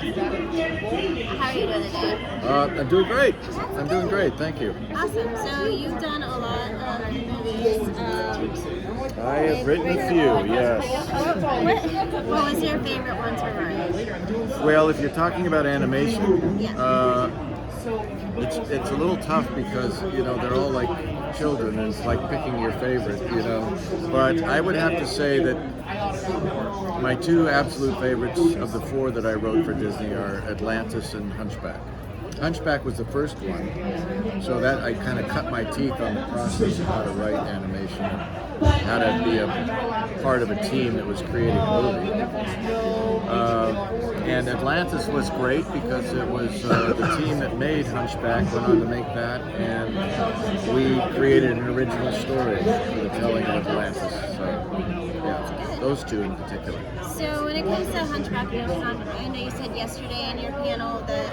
How are you doing today? I'm doing great. I'm doing great. Thank you. Awesome. So you've done a lot of movies. I have written a few, yes. What was your favorite one to write? Well, if you're talking about animation, Yeah. it's a little tough because they're all like children, and it's like picking your favorite, But I would have to say that my two absolute favorites of the four that I wrote for Disney are Atlantis and Hunchback. Hunchback was the first one, so that I kind of cut my teeth on the process of how to write animation, how to be a part of a team that was creating a movie. And Atlantis was great because it was the team that made Hunchback went on to make that, and we created an original story for the telling of Atlantis. So, yeah, those two in particular. So when it comes to Hunchback, I know you said yesterday in your panel that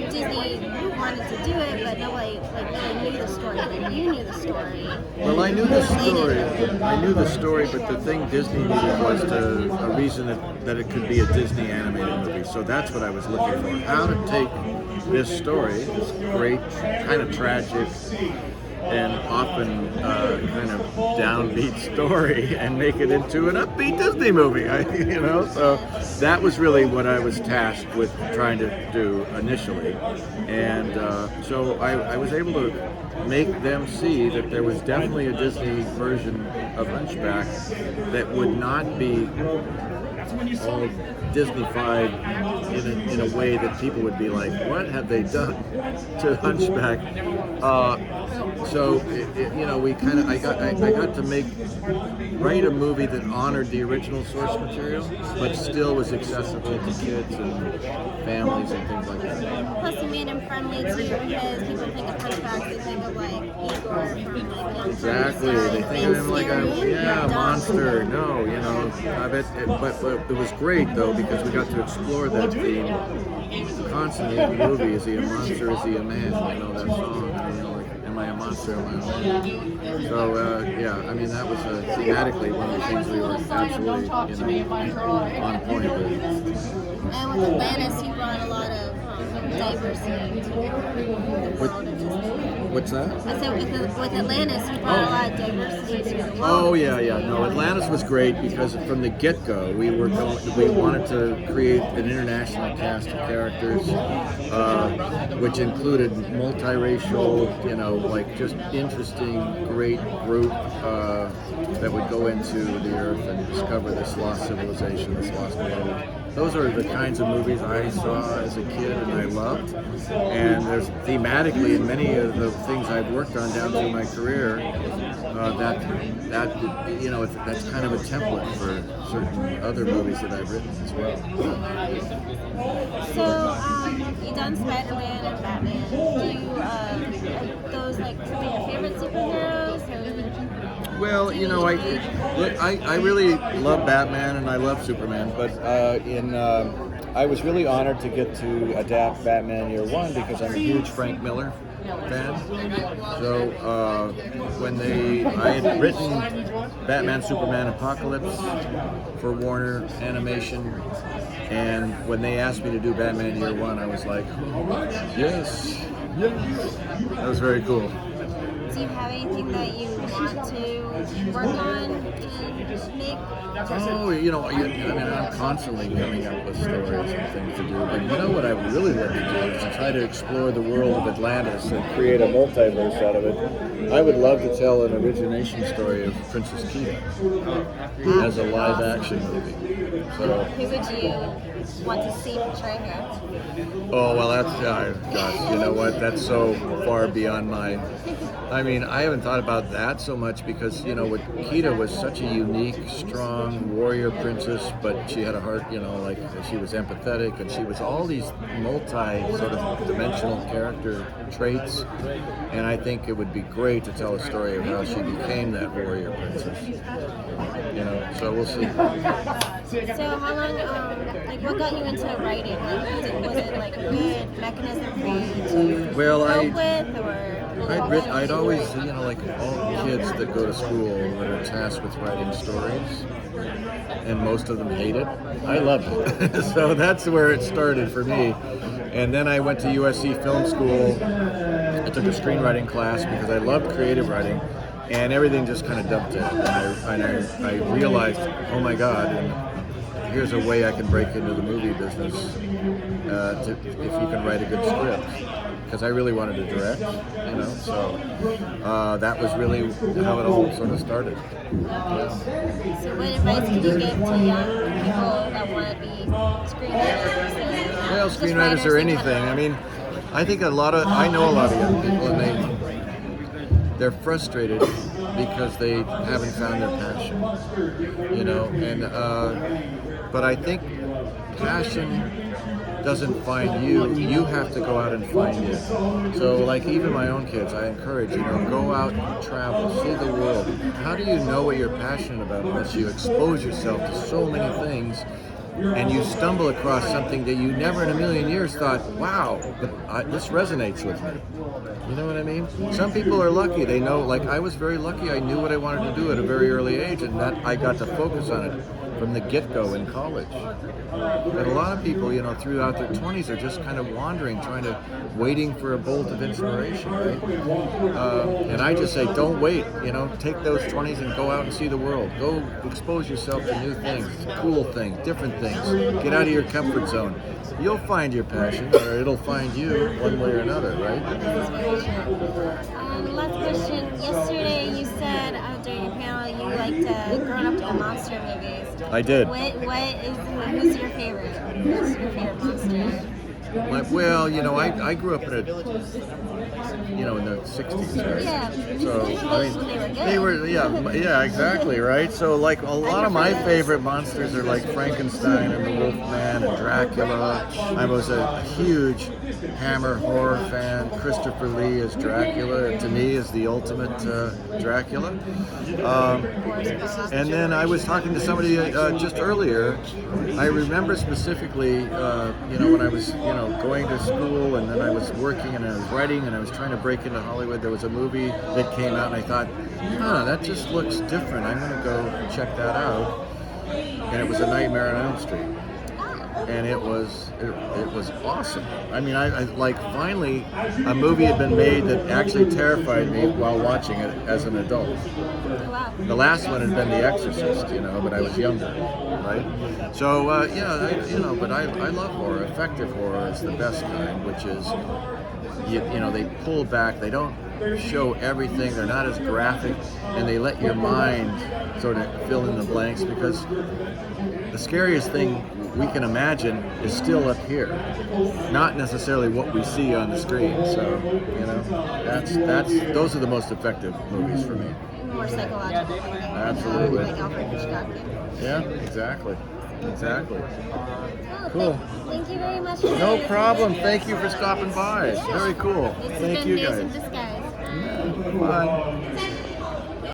Disney wanted to do it, but nobody really knew the story. And you knew the story. Well, I knew the story. I knew the story, but the thing Disney needed was a reason that it could be a Disney animated movie. So that's what I was looking for. How to take this story, this great, kind of tragic, and often kind of downbeat story, and make it into an upbeat Disney movie. So that was really what I was tasked with trying to do initially, and so I was able to make them see that there was definitely a Disney version of Hunchback that would not be all Disney-fied in a way that people would be like, what have they done to Hunchback? So I got to write a movie that honored the original source material, but still was accessible to kids and families and things like that. Plus, you made him friendly too, because people think of Hunchback, they think of like Igor from Young Exactly, they think of him like a monster. No, I bet. But it was great though because we got to explore that theme constantly in the movie. Is he a monster? Is he a man? That song. Am I a monster? Am I a man? So that was thematically one of the things we were absolutely on point with. And with Atlantis, you brought a lot of diversity to the world of Disney. What's that? I said with Atlantis, you brought a lot of diversity to the world. Oh yeah. No, Atlantis was great because from the get-go we wanted to create an international cast of characters, which included multiracial, just interesting, great group that would go into the Earth and discover this lost civilization, this lost world. Those are the kinds of movies I saw as a kid and I loved. And there's thematically in many of the things I've worked on down through my career, that's kind of a template for certain other movies that I've written as well. So you've done Spider-Man and Batman. Do you are those like some of your favorite superheroes? Well, I really love Batman and I love Superman, but I was really honored to get to adapt Batman Year One because I'm a huge Frank Miller fan. So when I had written Batman Superman Apocalypse for Warner Animation, and when they asked me to do Batman Year One, I was like, yes. That was very cool. Do you have anything that you want to work on and make? I'm constantly coming up with stories and things to do, but what I would really like to do is to try to explore the world of Atlantis and create a multiverse out of it. I would love to tell an origination story of Princess Kita as a live-action movie. So, who would you want to see portray her? Oh, well, gosh, you know what? That's so far beyond my... I haven't thought about that so much because, Kita was such a unique, strong warrior princess, but she had a heart, she was empathetic, and she was all these sort of dimensional character traits, and I think it would be great to tell a story of how she became that warrior princess. So we'll see. So how long, what got you into writing? Was it like a good mechanism for you to cope with, or? I'd always, like all kids that go to school that are tasked with writing stories, and most of them hate it. I loved it. So that's where it started for me. And then I went to USC Film School. I took a screenwriting class because I loved creative writing, and everything just kind of dumped in. And I realized, oh my God, and here's a way I can break into the movie business if you can write a good script. Because I really wanted to direct, so that was really how it all sort of started. Yeah. So what advice could you give to young people that want to be screenwriters? Well, screenwriters or anything. I mean, I think I know a lot of young people, and they're frustrated because they haven't found their passion, but I think passion doesn't find you. You have to go out and find it. So like even my own kids, I encourage, go out and travel, see the world. How do you know what you're passionate about unless you expose yourself to so many things and you stumble across something that you never in a million years thought, wow, this resonates with me. You know what I mean? Some people are lucky. They know, like I was very lucky. I knew what I wanted to do at a very early age, and that I got to focus on it from the get-go in college. But a lot of people, throughout their 20s are just kind of wandering, waiting for a bolt of inspiration, right? And I just say, don't wait, take those 20s and go out and see the world. Go expose yourself to new things, cool things, different things. Get out of your comfort zone. You'll find your passion, or it'll find you one way or another, right? That's very true. Last question. Yesterday you said during your panel you liked growing up with the monster movies. I did. Who's your favorite? Who's your favorite monster? Well, I grew up in in the 60s, right? Yeah. So, they were good. Yeah, exactly, right? So, like, a lot of my favorite monsters are like Frankenstein and the Wolfman and Dracula. I was a huge Hammer horror fan. Christopher Lee as Dracula, to me, is the ultimate Dracula. And then I was talking to somebody just earlier. I remember specifically, when I was, going to school, and then I was working and I was writing and I was trying to break into Hollywood. There was a movie that came out and I thought, that just looks different. I'm going to go check that out. And it was A Nightmare on Elm Street. And it was awesome. I mean, I like finally a movie had been made that actually terrified me while watching it as an adult. Wow. The last one had been The Exorcist, but I was younger, right? So but I love horror. Effective horror is the best kind, which is they pull back. They don't show everything. They're not as graphic, and they let your mind sort of fill in the blanks, because the scariest thing we can imagine is still up here, not necessarily what we see on the screen. So, those are the most effective movies for me. More psychological. Absolutely. Like Alfred Hitchcock. Yeah, exactly. Oh, Cool. Thank you very much. No problem. Thank you for stopping by. Very cool. It's Thank been you Days guys. in Disguise. Bye.